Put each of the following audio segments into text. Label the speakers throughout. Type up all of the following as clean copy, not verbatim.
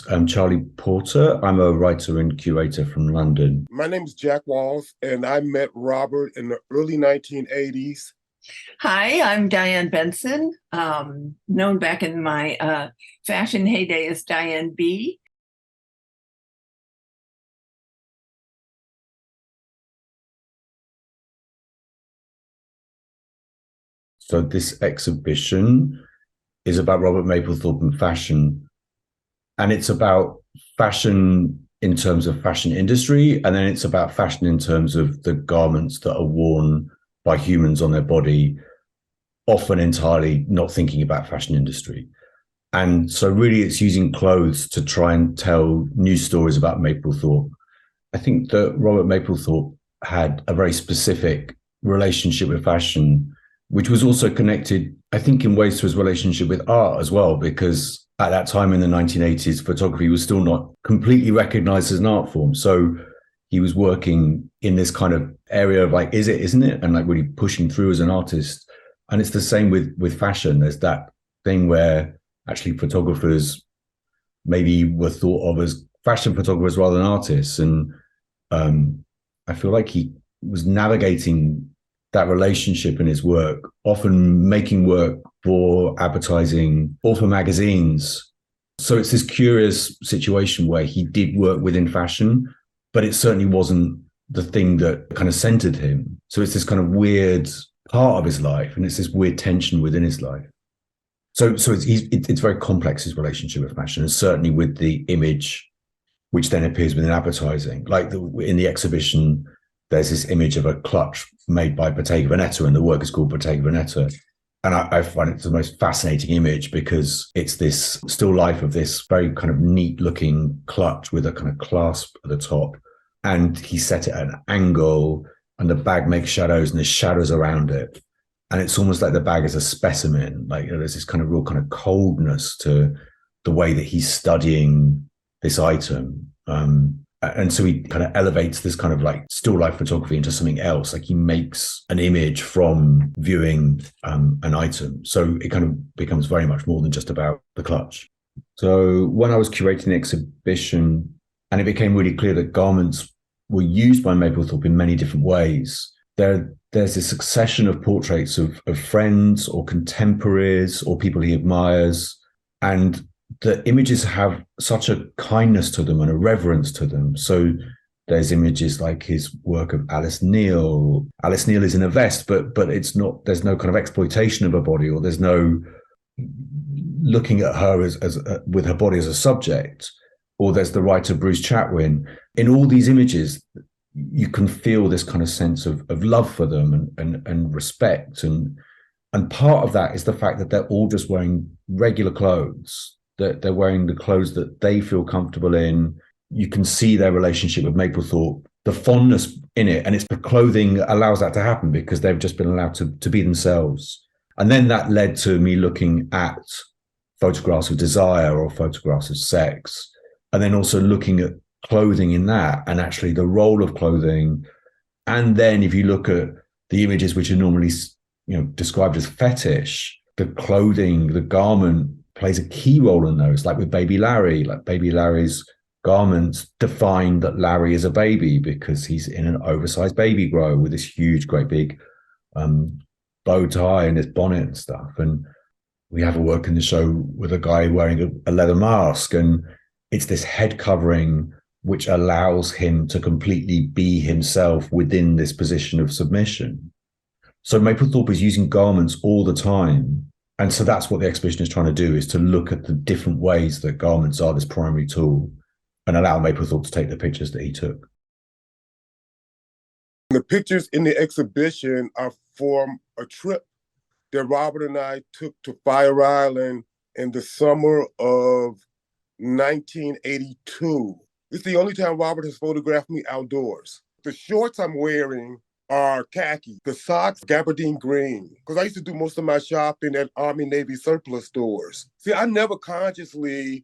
Speaker 1: I'm Charlie Porter. I'm a writer and curator from London.
Speaker 2: My name is Jack Walls, and I met Robert in the early 1980s.
Speaker 3: Hi, I'm Dianne Benson, known back in my fashion heyday as Dianne B.
Speaker 1: So this exhibition is about Robert Mapplethorpe and fashion, and it's about fashion in terms of fashion industry, and then it's about fashion in terms of the garments that are worn by humans on their body, often entirely not thinking about fashion industry. And so really it's using clothes to try and tell new stories about Mapplethorpe. I think that Robert Mapplethorpe had a very specific relationship with fashion, which was also connected, I think, in ways to his relationship with art as well, because at that time in the 1980s, photography was still not completely recognized as an art form. So he was working in this kind of area of like, is it, isn't it? And like really pushing through as an artist. And it's the same with fashion. There's that thing where actually photographers maybe were thought of as fashion photographers rather than artists. And I feel like he was navigating that relationship in his work, often making work for advertising or for magazines. So it's this curious situation where he did work within fashion, but it certainly wasn't the thing that kind of centered him. So it's this kind of weird part of his life, and it's this weird tension within his life. So it's very complex, his relationship with fashion, and certainly with the image, which then appears within advertising. Like in the exhibition, there's this image of a clutch made by Bottega Veneta, and the work is called Bottega Veneta. And I find it the most fascinating image because it's this still life of this very kind of neat looking clutch with a kind of clasp at the top. And he set it at an angle, and the bag makes shadows, and there's shadows around it. And it's almost like the bag is a specimen. Like, you know, there's this kind of real kind of coldness to the way that he's studying this item. And so he kind of elevates this kind of like still life photography into something else. Like he makes an image from viewing an item. So it kind of becomes very much more than just about the clutch. So when I was curating the exhibition, and it became really clear that garments were used by Mapplethorpe in many different ways, there's a succession of portraits of friends or contemporaries or people he admires. And the images have such a kindness to them and a reverence to them. So there's images like his work of Alice Neal. Alice Neal is in a vest, but it's not, there's no kind of exploitation of her body, or there's no looking at her as with her body as a subject. Or there's the writer Bruce Chatwin. In all these images, you can feel this kind of sense of love for them and respect. And part of that is the fact that they're all just wearing regular clothes, that they're wearing the clothes that they feel comfortable in. You can see their relationship with Mapplethorpe, the fondness in it, and it's the clothing allows that to happen because they've just been allowed to be themselves. And then that led to me looking at photographs of desire or photographs of sex, and then also looking at clothing in that, and actually the role of clothing. And then if you look at the images which are normally, you know, described as fetish, the clothing, the garment plays a key role in those, like with Baby Larry. Like Baby Larry's garments define that Larry is a baby because he's in an oversized baby grow with this huge, great big bow tie and his bonnet and stuff. And we have a work in the show with a guy wearing a leather mask, and it's this head covering which allows him to completely be himself within this position of submission. So Mapplethorpe is using garments all the time. And so that's what the exhibition is trying to do, is to look at the different ways that garments are this primary tool and allow Mapplethorpe to take the pictures that he took.
Speaker 2: The pictures in the exhibition are from a trip that Robert and I took to Fire Island in the summer of 1982. It's the only time Robert has photographed me outdoors. The shorts I'm wearing are khaki. The socks, gabardine green. Because I used to do most of my shopping at Army Navy surplus stores. See, I never consciously,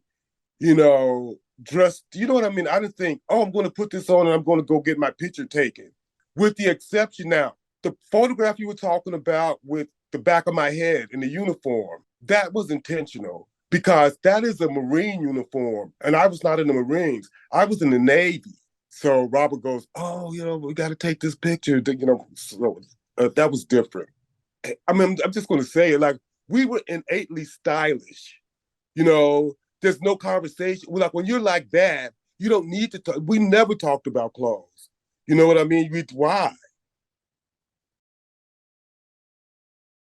Speaker 2: dressed, you know what I mean? I didn't think, oh, I'm going to put this on and I'm going to go get my picture taken. With the exception now, the photograph you were talking about with the back of my head in the uniform, that was intentional. because that is a Marine uniform. And I was not in the Marines. I was in the Navy. So Robert goes, oh, we got to take this picture. So that was different. I mean, I'm just going to say it, like, we were innately stylish. There's no conversation. Like, when you're like that, you don't need to talk. We never talked about clothes. You know what I mean? Why?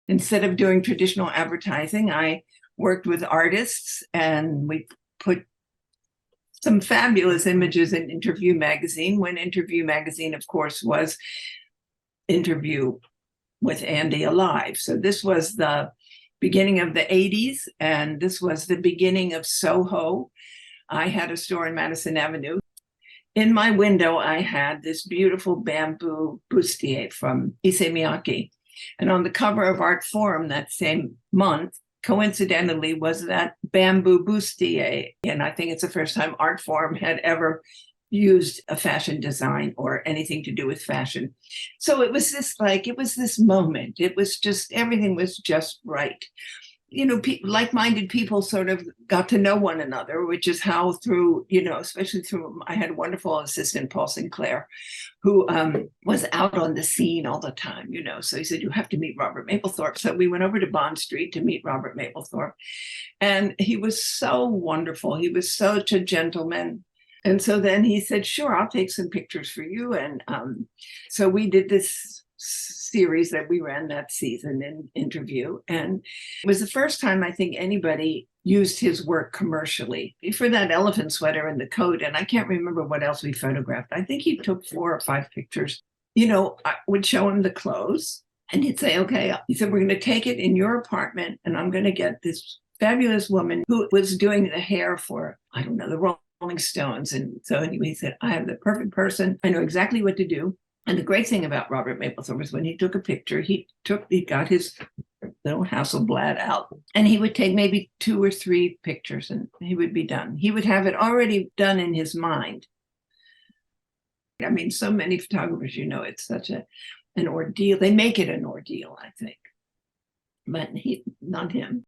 Speaker 3: Instead of doing traditional advertising, I worked with artists, and we put some fabulous images in Interview magazine, when Interview magazine, of course, was Interview with Andy alive. So this was the beginning of the 80s, and this was the beginning of Soho. I had a store in Madison Avenue. In my window, I had this beautiful bamboo bustier from Issey Miyake. And on the cover of Art Forum that same month, coincidentally, was that bamboo bustier. And I think it's the first time Art Forum had ever used a fashion design or anything to do with fashion. So it was this moment. It was just, everything was just right. Like-minded people sort of got to know one another, which is how through, especially through, I had a wonderful assistant, Paul Sinclair, who was out on the scene all the time, So he said, you have to meet Robert Mapplethorpe. So we went over to Bond Street to meet Robert Mapplethorpe. And he was so wonderful. He was such a gentleman. And so then he said, sure, I'll take some pictures for you. And so we did this series that we ran that season in Interview. And it was the first time I think anybody used his work commercially. For that elephant sweater and the coat, and I can't remember what else we photographed. I think he took 4 or 5 pictures. I would show him the clothes, and he'd say, okay, he said, we're going to take it in your apartment, and I'm going to get this fabulous woman who was doing the hair for, I don't know, the Rolling Stones. And so anyway, he said, I have the perfect person. I know exactly what to do. And the great thing about Robert Mapplethorpe was when he took a picture, he got his little Hasselblad out, and he would take maybe 2 or 3 pictures, and he would be done. He would have it already done in his mind. I mean, so many photographers, it's such an ordeal. They make it an ordeal, I think. But not him.